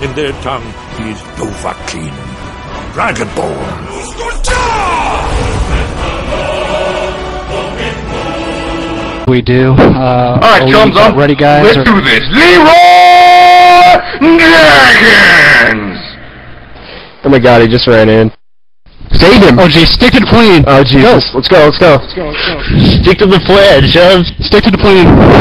In their tongue, he's Dovahkiin, Dragonborn. We do. Alright, chums up. Ready, guys? Let's do this. Leroy Dragons! Oh my god, he just ran in. Save him! Oh geez, stick to the plane! Oh Jesus, let's go, let's go. Let's go, let's go. Stick to the plan, Chubs. Stick to the plane.